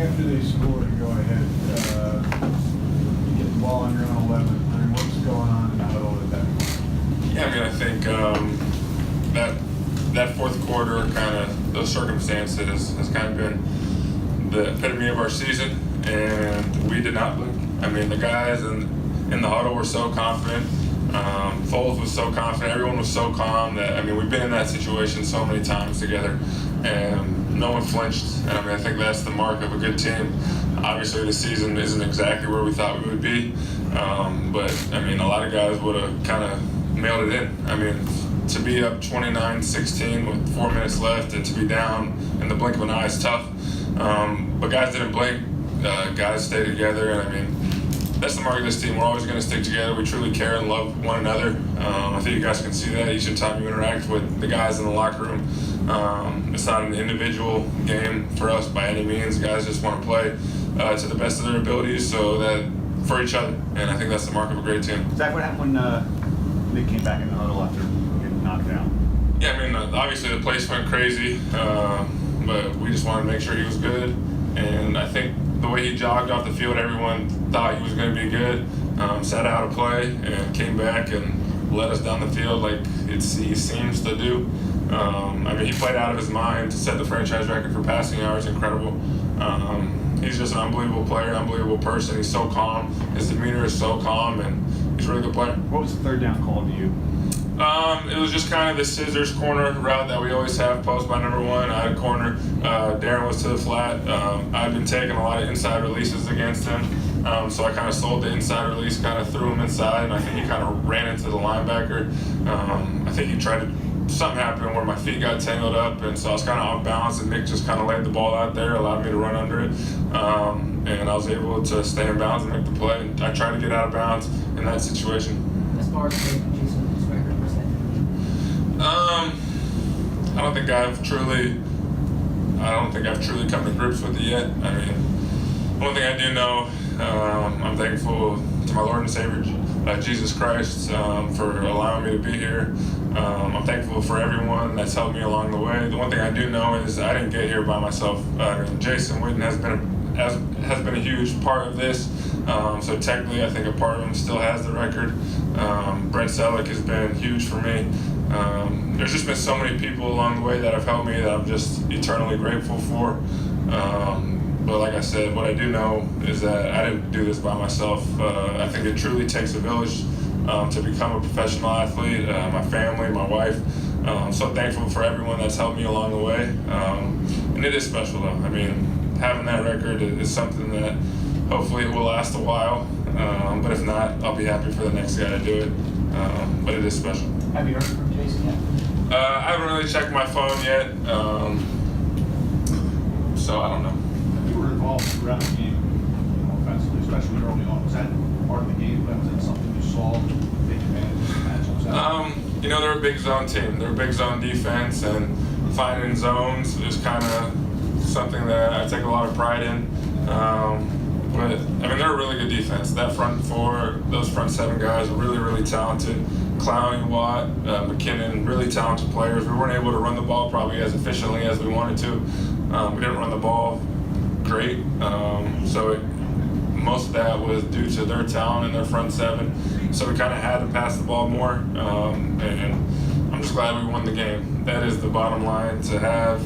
after they score and go ahead, you get the ball on your own 11. I mean, what's going on in the huddle at that point? Yeah, I mean, I think that fourth quarter, kind of those circumstances, has kind of been the epitome of our season, and we did not blink. I mean, the guys in the huddle were so confident. Foles was so confident. Everyone was so calm that, I mean, we've been in that situation so many times together, and no one flinched. And I mean, I think that's the mark of a good team. Obviously, the season isn't exactly where we thought we would be, but I mean, a lot of guys would have kind of mailed it in. I mean, to be up 29-16 with 4 minutes left and to be down in the blink of an eye is tough. But guys didn't blink. Guys stayed together, and I mean, that's the mark of this team. We're always going to stick together. We truly care and love one another. I think you guys can see that each time you interact with the guys in the locker room. It's not an individual game for us by any means. Guys just want to play to the best of their abilities, so that for each other. And I think that's the mark of a great team. Zach, what happened when Nick came back in the huddle after getting knocked down? Yeah, I mean, obviously the place went crazy, but we just wanted to make sure he was good. And I think the way he jogged off the field, everyone thought he was going to be good. Sat out of play and came back and led us down the field like he seems to do. I mean, he played out of his mind to set the franchise record for passing yards. Incredible. He's just an unbelievable player, unbelievable person. He's so calm. His demeanor is so calm, and he's a really good player. What was the third down call to you? It was just kind of the scissors corner route that we always have, post by number one. I had a corner. Darren was to the flat. I've been taking a lot of inside releases against him. So I kind of sold the inside release, kind of threw him inside, and I think he kind of ran into the linebacker. I think he tried to, something happened where my feet got tangled up, and so I was kind of off balance, and Nick just kind of laid the ball out there, allowed me to run under it. And I was able to stay in bounds and make the play. And I tried to get out of bounds in that situation. As far as Jason's record percentage? I don't think I've truly come to grips with it yet. I mean, one thing I do know, I'm thankful to my Lord and Savior, Jesus Christ, for allowing me to be here. I'm thankful for everyone that's helped me along the way. The one thing I do know is I didn't get here by myself. Jason Witten has been a huge part of this. So technically, I think a part of him still has the record. Brent Selleck has been huge for me. There's just been so many people along the way that have helped me that I'm just eternally grateful for. But like I said, what I do know is that I didn't do this by myself. I think it truly takes a village to become a professional athlete. My family, my wife. So thankful for everyone that's helped me along the way. And it is special though. I mean, having that record is something that hopefully it will last a while. But if not, I'll be happy for the next guy to do it. But it is special. Have you heard from Jason yet? I haven't really checked my phone yet. So I don't know. You were involved throughout the game, offensively, especially early on. Was that part of the game plan? Was that something you saw take advantage of the matchups? They're a big zone team. They're a big zone defense, and finding zones is kind of something that I take a lot of pride in. But, I mean, they're a really good defense. That front four, those front seven guys are really, really talented. Clowney, Watt, McKinnon, really talented players. We weren't able to run the ball probably as efficiently as we wanted to. We didn't run the ball great. So most of that was due to their talent and their front seven. So we kind of had to pass the ball more. And I'm just glad we won the game. That is the bottom line. To have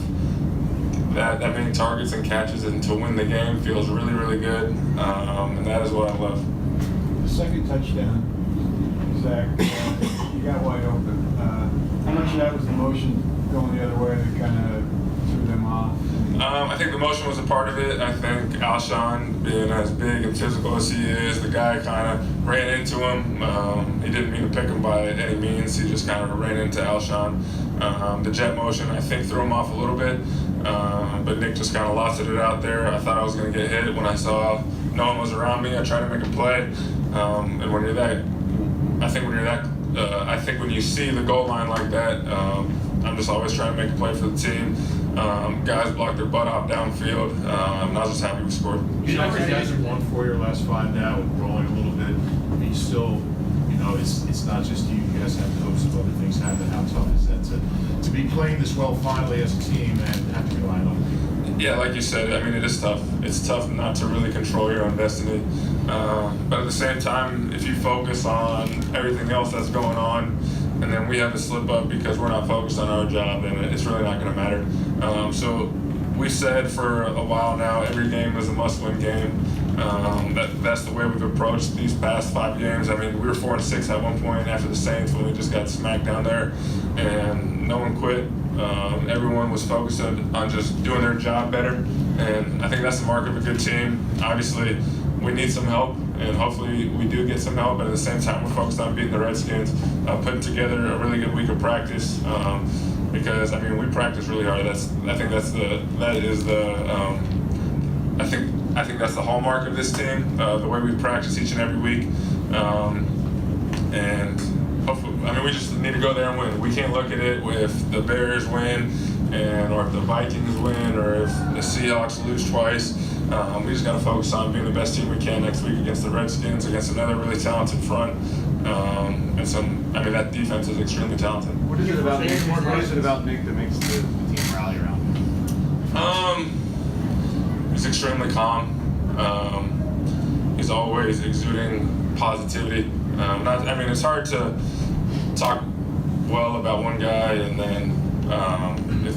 that many targets and catches and to win the game feels really, really good. And that is what I love. The second touchdown, Zach, you got wide open. How much of that was the motion going the other way that kind of threw them off? I think the motion was a part of it. I think Alshon, being as big and physical as he is, the guy kind of ran into him. He didn't mean to pick him by any means. He just kind of ran into Alshon. The jet motion, I think, threw him off a little bit. But Nick just kind of lofted it out there. I thought I was going to get hit. When I saw no one was around me, I tried to make a play. And when you're that, I think when you see the goal line like that, I'm just always trying to make a play for the team. Guys blocked their butt off downfield, and I was just happy we scored. You guys have won 4 your last 5 now, rolling a little bit. I mean, still, it's not just you. You guys have a host of other things happen. How tough is that to be playing this well finally as a team and have to rely on other people? Yeah, like you said, I mean, it is tough. It's tough not to really control your own destiny. But at the same time, if you focus on everything else that's going on, and then we have to slip up because we're not focused on our job, then it's really not going to matter. So we said for a while now, every game is a must-win game. That's the way we've approached these past 5 games. I mean, we were 4-6 at one point after the Saints when we just got smacked down there, and no one quit. Everyone was focused on just doing their job better, and I think that's the mark of a good team. Obviously, we need some help, and hopefully we do get some help, but at the same time, we're focused on beating the Redskins, putting together a really good week of practice, because, I mean, we practice really hard. I think that's the hallmark of this team, the way we practice each and every week, and hopefully, I mean, we just need to go there and win. We can't look at it if the Bears win, or if the Vikings win, or if the Seahawks lose twice. We just got to focus on being the best team we can next week against the Redskins, against another really talented front, I mean, that defense is extremely talented. What is it about Nick? What is it about Nick that makes the team rally around him? He's extremely calm. He's always exuding positivity. I mean, it's hard to talk well about one guy and then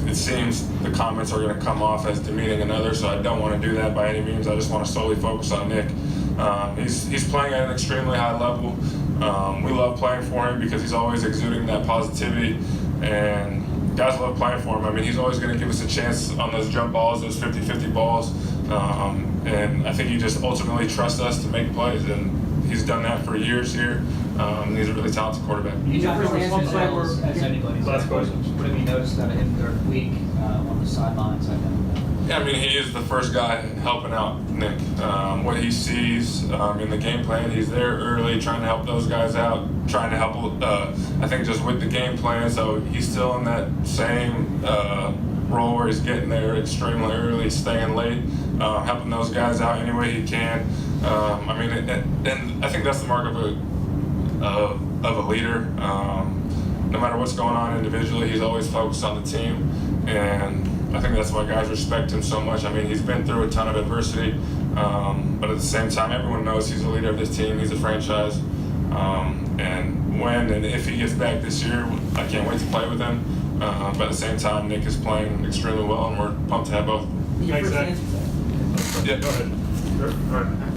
it seems the comments are going to come off as demeaning another, so I don't want to do that by any means. I just want to solely focus on Nick. He's playing at an extremely high level. We love playing for him because he's always exuding that positivity, and guys love playing for him. I mean, he's always going to give us a chance on those jump balls, those 50-50 balls, and I think he just ultimately trusts us to make plays, and he's done that for years here. He's a really talented quarterback. You got first answers as anybody. Last question. What have you noticed out of him during the week on the sidelines? Yeah, I mean, he is the first guy helping out Nick. What he sees in the game plan, he's there early, trying to help those guys out, trying to help, I think, just with the game plan. So he's still in that same role where he's getting there extremely early, staying late, helping those guys out any way he can. I mean, and I think that's the mark of a leader. No matter what's going on individually, he's always focused on the team, and I think that's why guys respect him so much. I mean, he's been through a ton of adversity, but at the same time, everyone knows he's the leader of this team. He's a franchise, and when and if he gets back this year, I can't wait to play with him. But at the same time, Nick is playing extremely well, and we're pumped to have both. Your Thanks, first Zach. answers. Yeah, go ahead. All right.